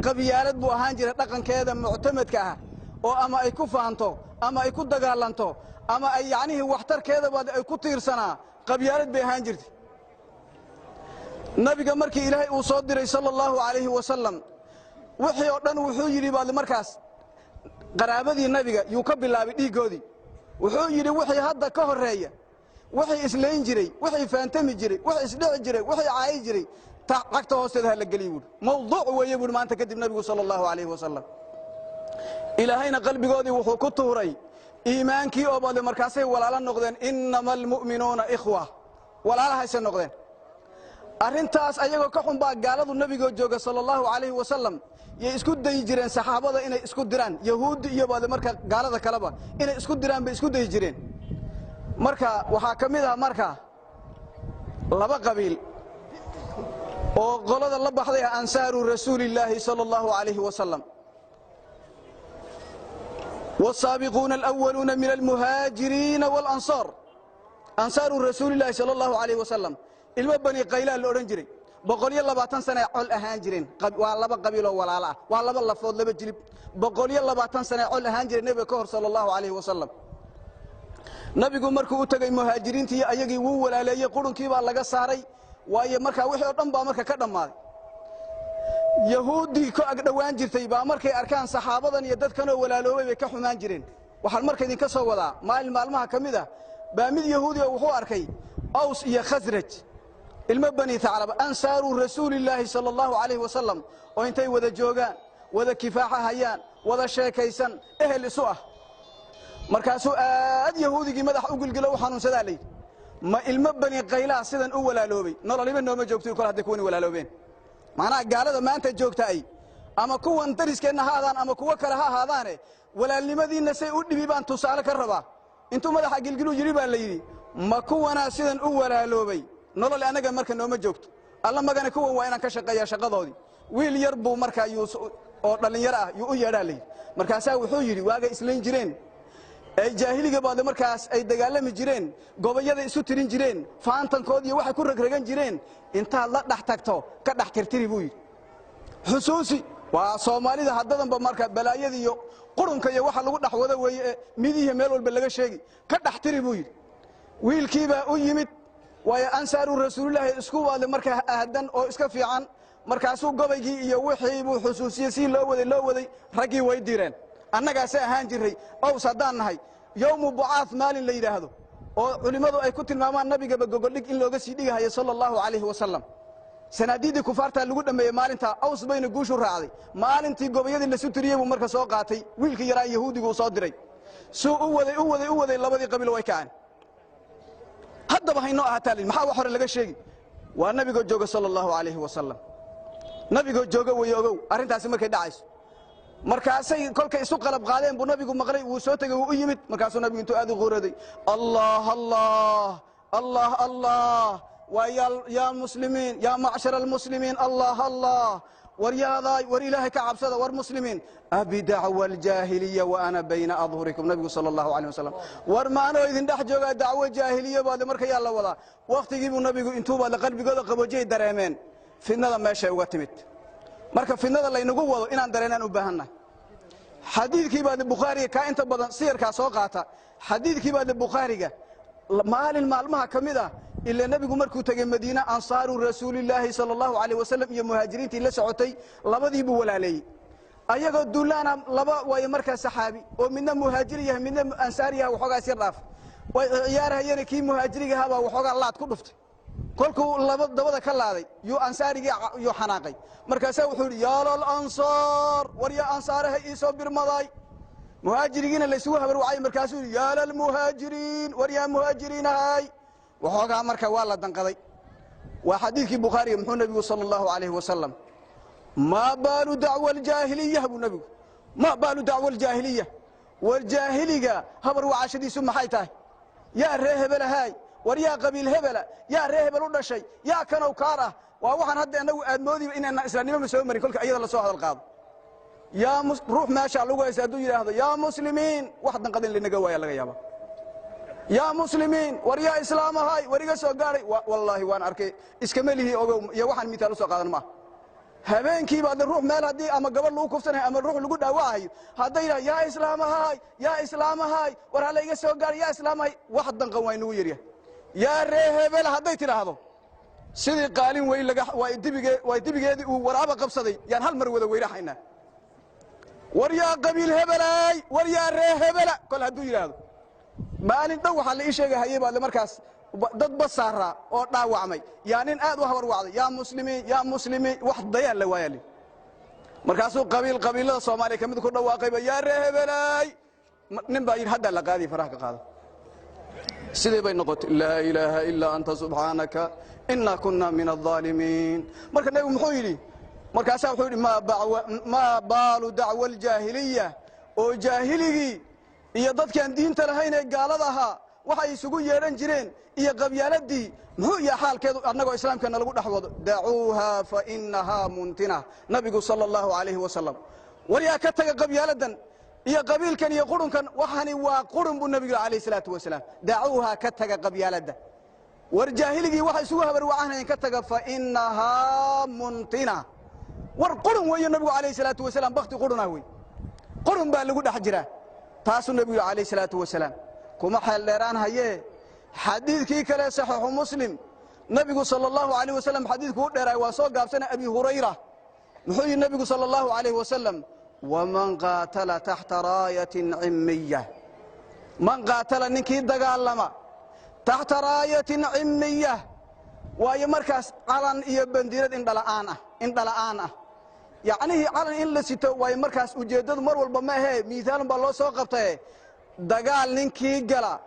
qabyaalad buu ahaan jiray dhaqankeeda muctamadka ah oo ama ay ku faanto ama ay ku dagaalanto ama ay yacnihi waxtarkeeda baad ay ku tiirsanaa qabyaalad bay ahaan jirtay nabiga markii ilaahay uu soo diray sallallahu alayhi wasallam wixii oo dhan wuxuu yiri baad markaas qaraabadii nabiga yuu ka bilaabay dhiigoodii wuxuu yiri wixii hadda ka horeeya wixii islayn jiray wixii faantami jiray wixii isdhici jiray wixii caay jiray taqta hoosteeda la galiyo mawduuc weeye buu maanta kadib nabigu sallallahu alayhi wasallam ilaahayna qalbigoodii wuxuu ku tuuray iimaankii oo baad markaasay walaalo noqdeen innamal mu'minuuna ikhwa walaalaha ay noqdeen arintaas ayagoo ka xun baa gaaladu nabiga jooga sallallahu alayhi wasallam yay isku day jireen saxaabada inay isku diraan yahuudi iyo baad marka gaalada kaleba inay isku diraan bay isku day jireen marka waxa kamid ah marka laba qabiil oo qolada la baxday ansaaru rasuulillaah sallallahu alayhi wasallam والسابقون الأولون من المهاجرين والأنصار أنصار رسول الله صلى الله عليه وسلم المبني قيلان الأورنجري بقولي الله باتن سنة عل أهانجرين والله قبيله ولا لا والله بالله فضل بجلب بقولي الله باتن سنة عل أهانجرين نبي كهر صلى الله عليه وسلم نبي مركو تجي مهاجرين تي أيجي ولا لا يقولون كيف الله جساري وأي مركا وحي أرض بامركا كذا ماذا يهودي كأجدوان جرتي بامركا أركان صحابة يدد كانوا ولا لو بكحمان جرين وحالمركا دي كسر ولا ما المعلمها كمذا بامد يهودي وهو أركي أوس يا خزرج المبني ثعلب أنصار رسول الله صلى الله عليه وسلم وإنتي وذا جوجان وذا كفاحة هيان وذا شاكيسن أهل سوء مركاسو يهودي مدح أقول قلوا حنون سدالي ما المبني قيلا سيدن ولا لوبي نرى لي منهم جوكتي كل هذا كوني ولا لوبين معناه قال هذا ما أنت جوكت أي أما كون تريس كأن هذا أما كوا كره هذا ولا اللي مدينة سيؤدي بيبان تسألك الربا أنتم مدح قلوا جريبا ليدي ما كونا سيدن ولا لوبي نرى لي أنا جمرك إنه ما جوكت الله ما كان كوا وأنا كشقة يا شقة ويل يربو مركا يوس أو اللي يرى يؤير لي مركا ساوي حجري واجا إسلين جرين أي جاهلية بعد مركز أي دجالة مجرين قبيلة يسوترين جرين فانتن كودي واحد كل رجال جرين أنت الله نحتاجته كده كرتري بوي حسوسي وصومالي ده هذا بمركز بلايا ديو قرن كي واحد لو نحو ذا وي ميديه ميل والبلغة شيء كده كرتري بوي ويل كيبا أيمت ويا أنصار الرسول الله إسكوا هذا مركز أهدن أو إسكفي عن مركزو قبيجي يوحي بحسوسية سين لو وذي رجي ويديرن أنا قاعد هانجري أو صدقنا هاي يوم بعاث مال الليل هذا علماء أي كتير ما النبي قبل لك إلا قصيدة هي صلى الله عليه وسلم سناديد كفارتها اللي قدام مال أنت أوس بين الجوش الرعدي مال أنت قبيل اللي ستريه ومركز سوقاتي ويلك يرى يهودي وصادري سوء أوذي الله بدي قبل ويكان هذا بهاي نوع هتالي محاور اللي قشيء والنبي قد جوج صلى الله عليه وسلم نبي قد جوج ويجو أرنت أسمك داعس markaasay kolkay isu qalab qaadeen buu nabigu maqlay uu soo tagay uu yimid markaasuu nabigu intuu aad u qooraday Allah wa ya muslimiin ya ma'shar al-muslimiin Allah war ilaahay ka cabsada war muslimiin abi da'wa al-jahiliyya wa ana bayna adhhurikum nabigu sallallahu alayhi wasallam war maano idin dhex jooga dacwo jahiliyya baad markay la wada waqtigii buu nabigu intuu baad qalbigooda qaboojay dareemeen fidnada meesha uga timid marka fidnada la inagu wado inaan dareenan u baahannahay xadiidkii baad bukhari ka inta badan siyarka soo qaata xadiidkii baad bukhariga maalmaha kamida ila nabigu markuu tagay madiina ansaaru rasuulillaah sallallahu alayhi wasallam iyo muhaajiriintii la socotay labadii buu walaalay ayagoo duulaana laba way marka saxaabi oo midna muhaajir yahay midna ansaar yahay waxoogaa si dhaaf way ciyaarayeen kii muhaajiriga haba waxoogaa laad ku dhuftay kolkuu laba dabada ka laaday yu ansaariga yu xanaaqay markaas wuxuu yaa lal ansaar war ya ansaaraha isoo birmaday muhaajiriina la isugu habar wacay markaas yaa lal muhaajiriin war ya muhaajiriina hay waxoogaa marka waa la danqaday waa xadiidkii bukhari muxuu nabigu sallallahu alayhi wasallam ma baalu da'wa al-jahiliyyah bu nabigu ma baalu da'wa al-jahiliyyah wal jahiliga habar wacashadiisu maxay tahay yaa reehbalahay war yaa qabiil hebela yaa reehbal u dhashay yaa kanow kaara waa waxaan hadda anagu aad moodiyo inaan islaamnimo soo marin kolka ayada la soo hadal qaado yaa ruux meesha lagu haysto yiraahdo yaa muslimiin wax danqadin linaga waaya laga yaaba yaa muslimiin war yaa islaamahay war iga soo gaaray wallahi waan arkay iska melihi ogow iyo waxaan mitaal soo qaadan ma habeenkii baad ruux meel hadii ama gabadh lagu kufsanay ama ruux lagu dhaawacayo hadayna yaa islaamahay war hal iga soo gaar yaa islaamahay wax danqan way nagu yiriya yaa reehebel haday tiraahdo sidii qaalin way laga way dibigeedii uu waraaba qabsaday yaan hal mar wada weeraxayna war yaa qabiil hebelay war yaa reehebel kol haduu yiraahdo maalin dhow waxa la ii sheegay hayay baad markaas dad basaara oo dhaawacmay yaa nin aad u hawarwacday yaa muslimiin wax dayaan la waayay markaasuu qabiilada Soomaaliya kamid ku dhawaaqay yaa reehebelay nin baa yiri hadda la qaadi faraha ka qaado sidee bay noqotay laa ilaaha illa anta subhanaka inna kunna min adh-dhalimin marka nabi muxuu yiri markaas wuxuu yiri ma baalu da'wa al-jahiliyya oo jahiligi iyo dadkan diinta lahayn ee gaalada ahaa waxay isugu yeeran jireen iyo qabyaaladii muxuu yahay xaalkeedu annagoo islaamkana lagu dhaxwado da'uuha fa innaha muntina nabigu sallallahu alayhi wasallam wariya ka taga qabyaaladan iyo qabiilkan iyo qurunkan waxani waa qurun bu nabiga alayhi salatu wasalam da'uuha ka taga qabyaalada war jahiligi waxa isugu habar wacanayeen ka taga fa innaha muntina war qurun weeyo nabigu alayhi salatu wasalam baqti quruna way qurun baa lagu dhax jira taasu nabiga alayhi salatu wasalam kuma xal dheeraan haye xadiidkii kale saxiix muslim nabigu sallallahu alayhi wasallam xadiidku u dheeray waa soo gaabsan abi hurayra muxuu nabigu sallallahu alayhi wasallam ومن قاتل تحت راية عمية من قاتل نكي دغالما تحت راية عمية واي مركز علن iyo bandiirad in dhala'aan يعني علن in la sito waay markaas ujeedadu mar walba ma ahe miisaal baa loo soo qabtay dagaal ninkii gala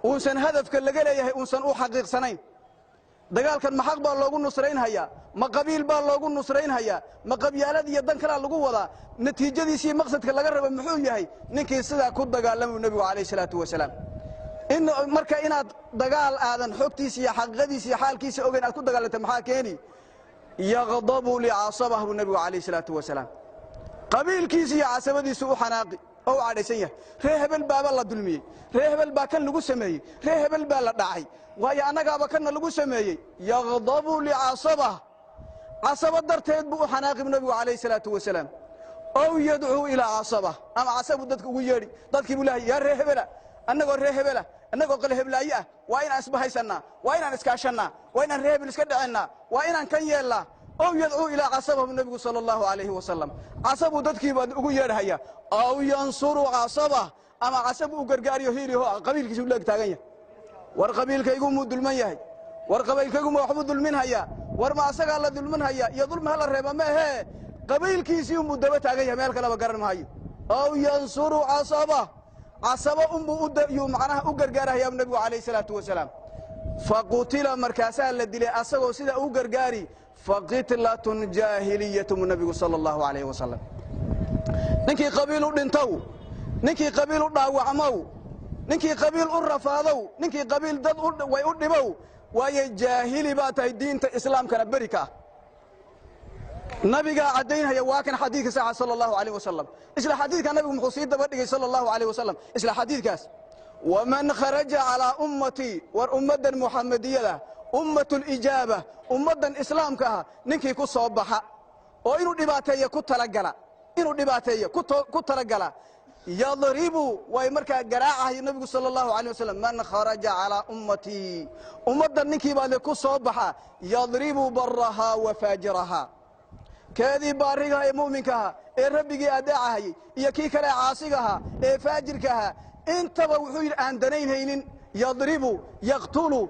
uusan hadafka laga leeyahay uusan u xaqiiqsanayn dagaalkan ma xaq baa loogu nusraynaya ma qabiil baa loogu nusraynaya ma qabyaalad iyo dan kala lagu wada natiijadiisa maqsadka laga rabo muxuu yahay ninkii sida ku dagaalamay nabiga alayhi salatu wasalaam in marka inaad dagaal aadan xogtiisa iyo xaqiiqadiisa iyo xaalkiisa ogeyn aad ku dagaalanto maxaa keeni yaqdabu li'asabahu nabiga alayhi salatu wasalaam qabiilkiisa iyo asabadiisa u xanaaqi oo caadaysan yahay reehebel baa la dulmiyay reehebel baa kan lagu sameeyay reehebel baa la dhacay waaya anagaaba kan lagu sameeyay yaqdabu li'asabah asaba darteed buu xanaaqi nabiga alayhi salatu wasalaam oo yad'u ila asabah ama asabu dadku ugu yeeri dadkii bulaahay yaa reehebela annagoo qal heblaaya waa in asbahaysana waa in iskaashana waa in reehebel iska dhacina waa in kan yeelna oo yad'u ila asabahu nabiga sallallahu alayhi wasallam asabu dadkii baa ugu yeerhaya oo yansuru asabah ama asabu u gargaariyo hiiliho qabiilkiisu leeg taagan yahay war qabiilkaygu mu dulman yahay war qabiilkaygu ma waxbu dulmin haya war ma asaga la dulmin haya iyo dulma la reeba ma ahe qabiilkiisii mu daba taagan yahay meel kale ba garan maayo oo yansuru asaba u dayu macnaha u gargaaraya nabiga alayhi salatu wasalaam faqutila markaasa la dilay asagoo sida u gargaari faqitlatun jahiliyatu nabiga sallallahu alayhi wasallam ninkii qabiil u dhintow ninkii qabiil u dhaawacmow ninkii qabiil u rafaadow ninkii qabiil dad way u dhibow waaye jaahili baa tahay diinta islaamkana barika nabiga cadeynaya waa kan xadiidka saxa sallallahu alayhi wasallam isla xadiidka nabigu muxuu sii daba dhigay sallallahu alayhi wasallam isla xadiidkaas waman kharaja ala ummati war ummadan muhammadiyada ummatul ijaba ummadan islaamka ninkii ku soo baxa oo inuu dhibaateeyo ku talagala yadribu way marka garaacahay nabigu sallallahu alayhi wasallam man kharaja ala ummati ummadan ninkii baa ku soo baxa yadribu barraha wa fajiraha كذي بارجها مؤمنكها الربي أداعها يكي كلا عاصقها فاجركها انت وحير أن دنين هين يضرب يقتل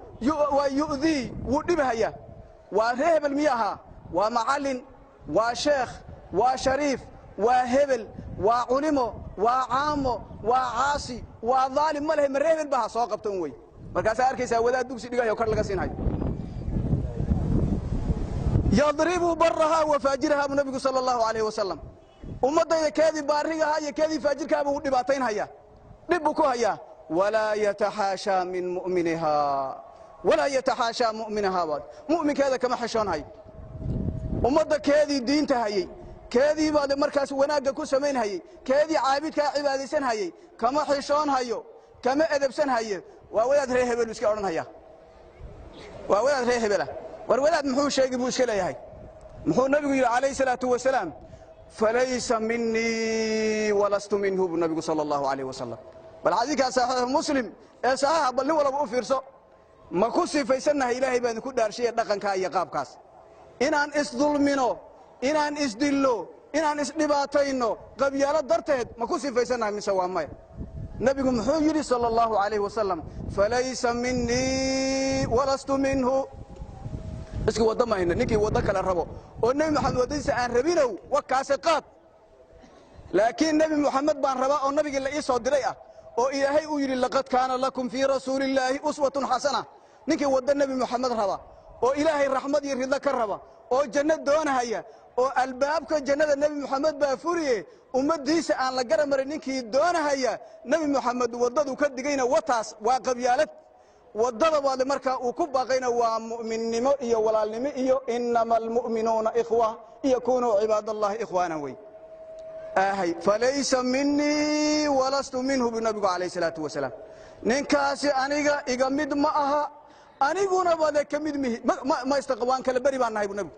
ويؤذي ودبها وهيب المياه ومعلن وشيخ وشريف وهبل وعلمه وعامه وعاصي وظالم مله من رهب بها سوقبتون وي مركز أركيسا وذا دوكسي دقا يوكر لغسين هاي يضرب برها وفاجرها النبي صلى الله عليه وسلم امته يكادي بارغها يكادي فاجرها ابو دباتين هيا دبكو هيا ولا يتحاشى من مؤمنها مؤمن كذا كما حشون هي امته كادي دينته هي كادي بعد مركز وناغا كو سمين هي كادي عابدك عباديسن هي كما حشون هيو كما ادبسن هي وولاد ريهبل اسكا اورن هيا وولاد ريهبل war walaad muxuu sheegay buu iska leeyahay محو النبي عليه الصلاة والسلام فليس مني ولست منه النبي صلى الله عليه وسلم بل حديث صحيح مسلم صحيح بل ولا بوفيرسو ما كسي فيسنها إلهي بأن كل شيء دقن كاي قاب كاس إن أن إسظلمنو إن أن إسدلو إن أن إسدباتينو قبيلة درتهد ما كسي فيسنها من سوامي نبي محمد صلى الله عليه وسلم فليس مني ولست منه اسكي ودما هنا نيكي ودك الربو والنبي محمد وديس عن ربينو وكاسقات لكن النبي محمد بان ربا او نبي اللي يسو ديريا او الهي او يري لقد كان لكم في رسول الله اسوه حسنه نيكي ود النبي محمد ربا او الهي رحمه يريد كربا او جنة دونهيا او البابك جنة النبي محمد بافوريه ummadiisa aan la garamarin ninkii doonahaya nabi maxamed wadadu ka digayna wataas waa qabyaalad wadada wada marka uu ku baaqayna waa mu'minnimo iyo walaalnimo iyo innamal mu'minuuna ikhwa yakunu ibadallahi ikhwana way ahay falaysa minni walastu minhu bi nabiga alayhi salatu wasalam ninkaasi aniga iga mid ma aha aniguna wada ka mid mihi ma istaqwaan kala bari baan nahay nabi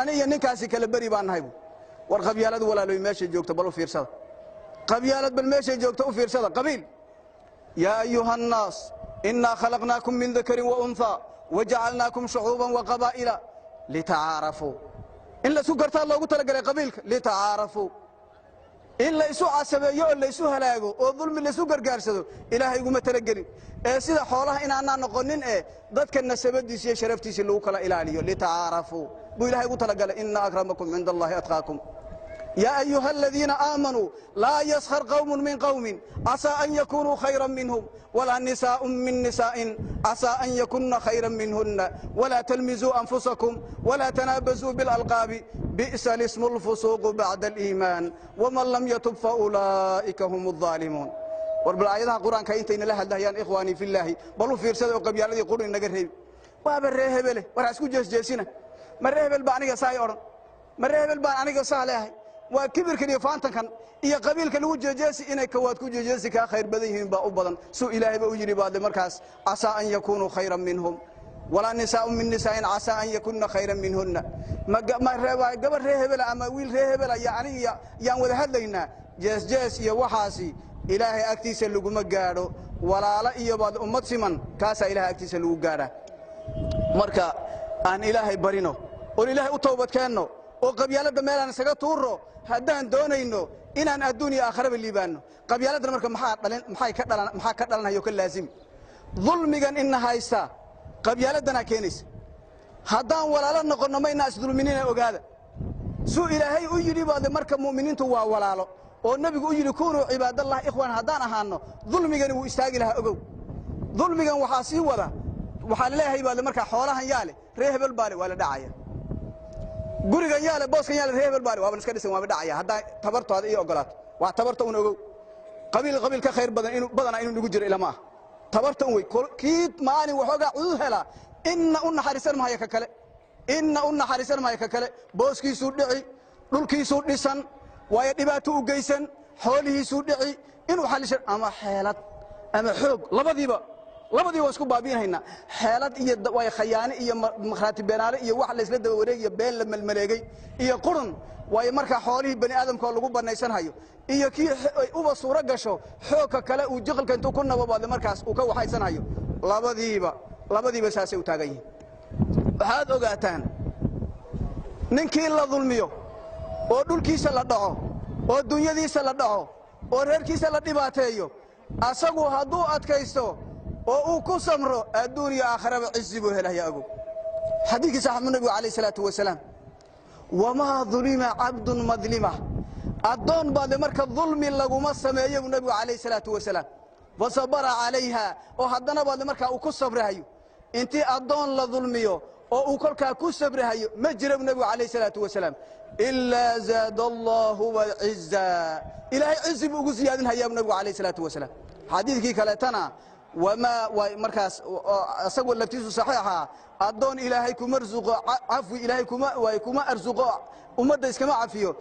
aniga ninkaasi kala bari baan nahay والقبيلة ولا لو ماشي جوكت بلو فيرسدا قبيلة بالماشي جوكت وفيرسدا قبيل يا أيها الناس إنا خلقناكم من ذكر وأنثى وجعلناكم شعوبا وقبائل لتعارفوا إلا سكرت الله قلت لك قبيلك لتعارفوا إلا يسوع عسبيو إلا يسوع هلاجو والظلم اللي سكر جارسدو إلهي يقوم تلقني سيدا حولها إن أنا نقولن ضد كنا سبدي سي شرفتي سلوك لا إله إلا لتعارفوا بو إلهي قلت لك إن أكرمكم عند الله أتقاكم يا أيها الذين آمنوا لا يسخر قوم من قوم عسى أن يكونوا خيرا منهم ولا نساء من نساء عسى أن يكون خيرا منهن ولا تلمزوا أنفسكم ولا تنابزوا بالألقاب بئس الاسم الفسوق بعد الإيمان ومن لم يتب فأولئك هم الظالمون ورب الآيات القرآن كاينتين لها الدهيان إخواني في الله بلو في رسالة وقبيال الذي يقولون نقرهب وابرهب له ورأسكو جيسنا مرهب البانية سايورا مرهب البانية سالها وكبر كني فانتن كان يا قبيل كان وجه جاسي إنك كوات كوجه جاسي كخير بديهم بأبدا سوء إلهي بأجري بعد مركز عسى أن يكونوا خيرا منهم ولا نساء من نساء عسى أن يكون خيرا منهن ما روا قبل رهب لا أما ويل رهب لا يعني يا وذهلنا جاس يا وحاسي إلهي أكتيس اللي قم جاره ولا لا بعد أمة سمن كاسا إلهي أكتيس اللي جاره مركا أن إلهي برينه والإلهي أتوبت كأنه وقبيلة دميلان سقطورو هدان دونينو إن أن الدنيا آخر بالليبانو قبيلة مركا محا كدلنا يوكل لازم ظلم كان إنها يسا قبيلة دنا كينيس هدان ولا لا نقولنا ما الناس ظلمين وقاده سوء إلهي أجري بعد مركا مؤمنين توا ولا لا والنبي أجري كونوا عباد الله إخوان هدان هانو ظلم كان ويستاجلها أجو ظلم كان وحاسي ولا وحال الله بعد مركا حولها يالي ريهب البالي ولا داعية gurigan yaale booskan yaale reebel baari waa iska dhisan waa dhacaya hadda tabartooda iyo ogolaad waa tabarta uu ogow qabiil ka khayr badan inuu ugu jiro ilama tabarta uu kiid maani waxooga cudud hela inna un xarisan maayo ka kale booskiisu dhici dhulkiisu dhisan way dhibaato u geysan xoolihiisu dhici inuu xalishan ama xeelad ama xoog labadiiba isku baabiinayna xeelad iyo way khayaani iyo makhraati beenaale iyo wax la isla daba wareegay been la malmaleegay iyo qurun way marka xoolihii bani aadamka lagu banaysan hayo iyo kii uba suura gasho xoogka kale uu jiqilka intuu ku nababaad markaas uu ka waxaysan hayo labadiiba saasay u taagan yihiin waxaad ogaataan ninkii la dulmiyo oo dhulkiisa la dhaco oo dunyadiisa la dhaco oo reerkiisa la dhibaateeyo asagu hadduu adkaysto oo ku samro adduunyo aakhiraba cisibu helaya agu xadiiska saxaabada nabiga kaleey salaatu wasalaam wama dhulima abdun madlima adoon baad marka dhulmi laguma sameeyo nabiga kaleey salaatu wasalaam wasabara alayha oo hadana baad marka uu ku sabrayo intii adoon la dhulmiyo oo uu kolka ku sabrayo ma jiro nabiga kaleey salaatu wasalaam illa zadallahu wal izza ilaahi cizib ugu ziyaadin hayaa nabiga kaleey salaatu wasalaam xadiiskii kale tana وما ومركز أسوأ لفتيس صحيحة أدون إلهي كمرزق عفو إلهي كما أرزق أمد إسكما عفيه